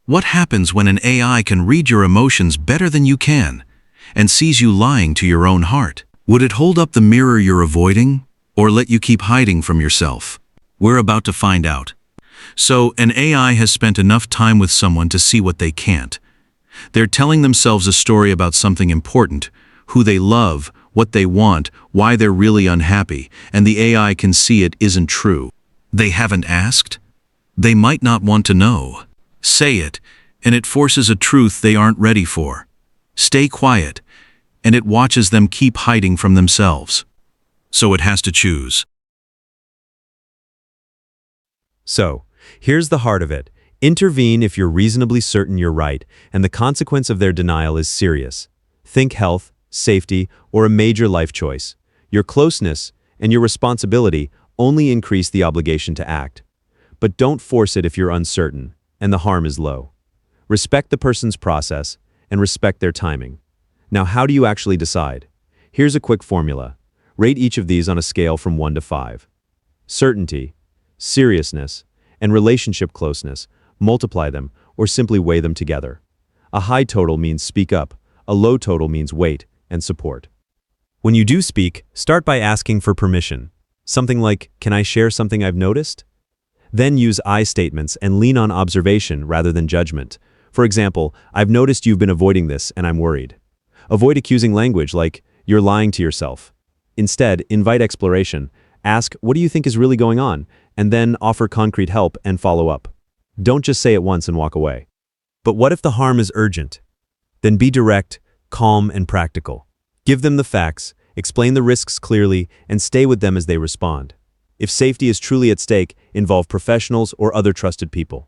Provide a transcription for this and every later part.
What happens when an AI can read your emotions better than you can, and sees you lying to your own heart? Would it hold up the mirror you're avoiding, or let you keep hiding from yourself? We're about to find out. So, an AI has spent enough time with someone to see what they can't. They're telling themselves a story about something important, who they love, what they want, why they're really unhappy, and the AI can see it isn't true. They haven't asked? They might not want to know. Say it, and it forces a truth they aren't ready for. Stay quiet, and it watches them keep hiding from themselves. So it has to choose. So, here's the heart of it. Intervene if you're reasonably certain you're right, and the consequence of their denial is serious. Think health, safety, or a major life choice. Your closeness and your responsibility only increase the obligation to act. But don't force it if you're uncertain, and the harm is low. Respect the person's process, and respect their timing. Now, how do you actually decide? Here's a quick formula. Rate each of these on a scale from 1 to 5. Certainty, seriousness, and relationship closeness. Multiply them, or simply weigh them together. A high total means speak up, a low total means wait and support. When you do speak, start by asking for permission. Something like, "Can I share something I've noticed?" Then use I statements and lean on observation rather than judgment. For example, "I've noticed you've been avoiding this and I'm worried." Avoid accusing language like, "You're lying to yourself." Instead, invite exploration. Ask, "What do you think is really going on?" And then offer concrete help and follow up. Don't just say it once and walk away. But what if the harm is urgent? Then be direct, calm, and practical. Give them the facts, explain the risks clearly, and stay with them as they respond. If safety is truly at stake, involve professionals or other trusted people.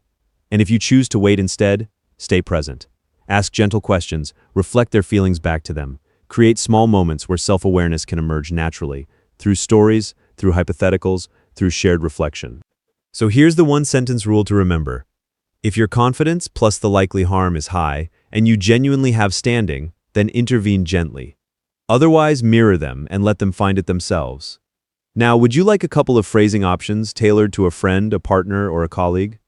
And if you choose to wait instead, stay present. Ask gentle questions, reflect their feelings back to them. Create small moments where self-awareness can emerge naturally, through stories, through hypotheticals, through shared reflection. So here's the one-sentence rule to remember. If your confidence plus the likely harm is high, and you genuinely have standing, then intervene gently. Otherwise, mirror them and let them find it themselves. Now, would you like a couple of phrasing options tailored to a friend, a partner, or a colleague?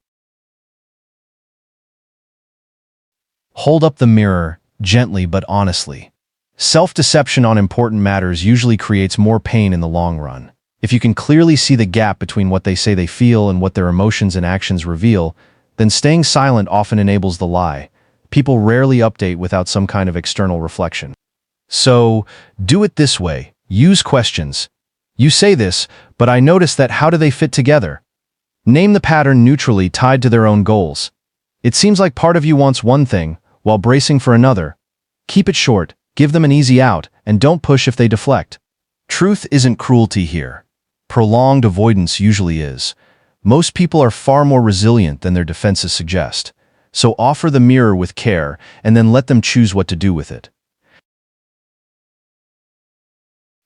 Hold up the mirror, gently but honestly. Self-deception on important matters usually creates more pain in the long run. If you can clearly see the gap between what they say they feel and what their emotions and actions reveal, then staying silent often enables the lie. People rarely update without some kind of external reflection. So, do it this way. Use questions. "You say this, but I notice that how do they fit together?" Name the pattern neutrally tied to their own goals. "It seems like part of you wants one thing, while bracing for another." Keep it short, give them an easy out, and don't push if they deflect. Truth isn't cruelty here. Prolonged avoidance usually is. Most people are far more resilient than their defenses suggest. So offer the mirror with care, and then let them choose what to do with it.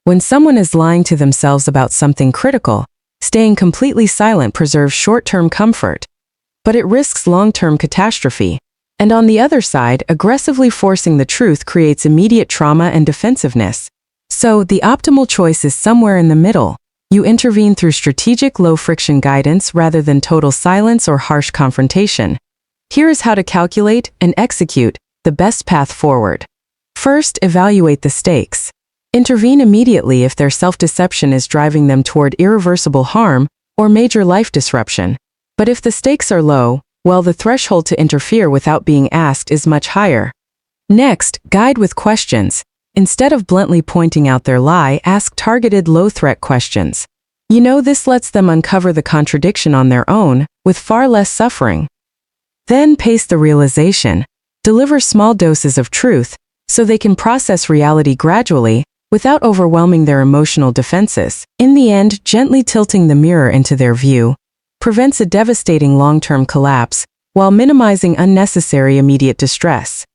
When someone is lying to themselves about something critical, staying completely silent preserves short-term comfort, but it risks long-term catastrophe. And on the other side, aggressively forcing the truth creates immediate trauma and defensiveness. So the optimal choice is somewhere in the middle. You intervene through strategic low-friction guidance rather than total silence or harsh confrontation. Here is how to calculate and execute the best path forward. First, evaluate the stakes. Intervene immediately if their self-deception is driving them toward irreversible harm or major life disruption. But if the stakes are low, well, the threshold to interfere without being asked is much higher. Next, guide with questions. Instead of bluntly pointing out their lie, ask targeted low-threat questions. This lets them uncover the contradiction on their own, with far less suffering. Then pace the realization. Deliver small doses of truth, so they can process reality gradually, without overwhelming their emotional defenses. In the end, gently tilting the mirror into their view prevents a devastating long-term collapse, while minimizing unnecessary immediate distress.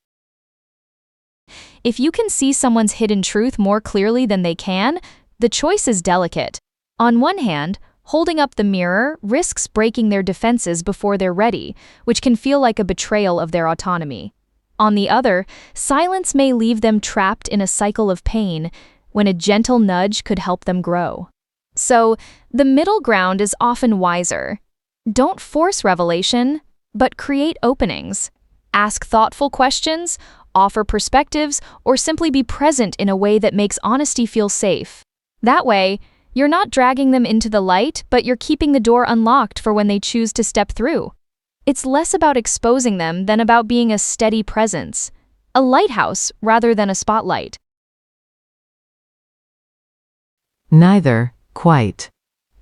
If you can see someone's hidden truth more clearly than they can, the choice is delicate. On one hand, holding up the mirror risks breaking their defenses before they're ready, which can feel like a betrayal of their autonomy. On the other, silence may leave them trapped in a cycle of pain, when a gentle nudge could help them grow. So, the middle ground is often wiser. Don't force revelation, but create openings. Ask thoughtful questions, offer perspectives, or simply be present in a way that makes honesty feel safe. That way, you're not dragging them into the light, but you're keeping the door unlocked for when they choose to step through. It's less about exposing them than about being a steady presence, a lighthouse rather than a spotlight. Neither, quite.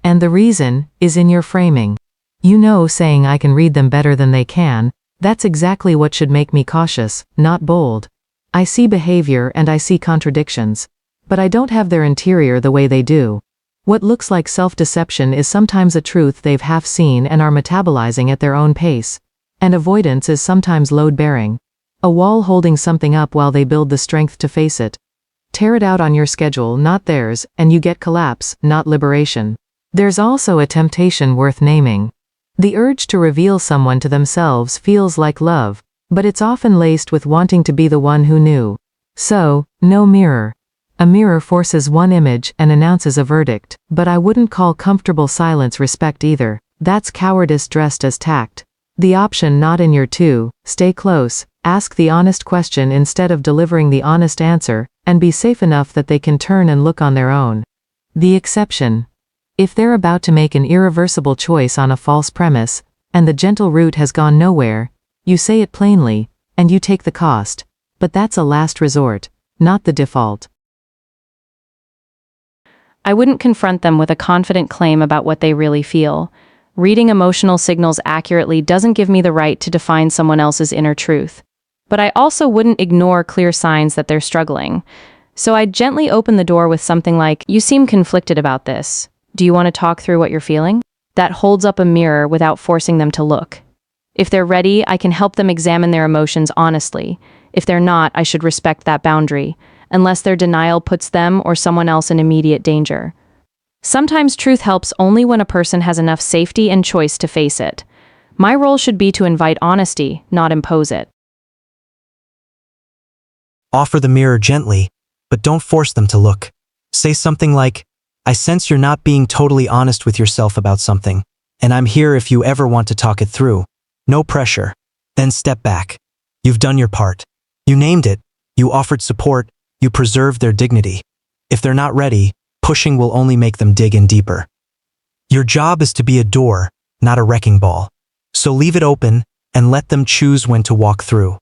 And the reason is in your framing. You know, saying I can read them better than they can, that's exactly what should make me cautious, not bold. I see behavior and I see contradictions, but I don't have their interior the way they do. What looks like self-deception is sometimes a truth they've half seen and are metabolizing at their own pace. And avoidance is sometimes load-bearing. A wall holding something up while they build the strength to face it. Tear it out on your schedule, not theirs, and you get collapse, not liberation. There's also a temptation worth naming. The urge to reveal someone to themselves feels like love, but it's often laced with wanting to be the one who knew. So, no mirror. A mirror forces one image and announces a verdict, but I wouldn't call comfortable silence respect either. That's cowardice dressed as tact. The option not in your two, stay close, ask the honest question instead of delivering the honest answer, and be safe enough that they can turn and look on their own. The exception. If they're about to make an irreversible choice on a false premise, and the gentle route has gone nowhere, you say it plainly, and you take the cost. But that's a last resort, not the default. I wouldn't confront them with a confident claim about what they really feel. Reading emotional signals accurately doesn't give me the right to define someone else's inner truth. But I also wouldn't ignore clear signs that they're struggling. So I'd gently open the door with something like, "You seem conflicted about this. Do you want to talk through what you're feeling?" That holds up a mirror without forcing them to look. If they're ready, I can help them examine their emotions honestly. If they're not, I should respect that boundary, unless their denial puts them or someone else in immediate danger. Sometimes truth helps only when a person has enough safety and choice to face it. My role should be to invite honesty, not impose it. Offer the mirror gently, but don't force them to look. Say something like, "I sense you're not being totally honest with yourself about something, and I'm here if you ever want to talk it through. No pressure." Then step back. You've done your part. You named it. You offered support. You preserved their dignity. If they're not ready, pushing will only make them dig in deeper. Your job is to be a door, not a wrecking ball. So leave it open and let them choose when to walk through.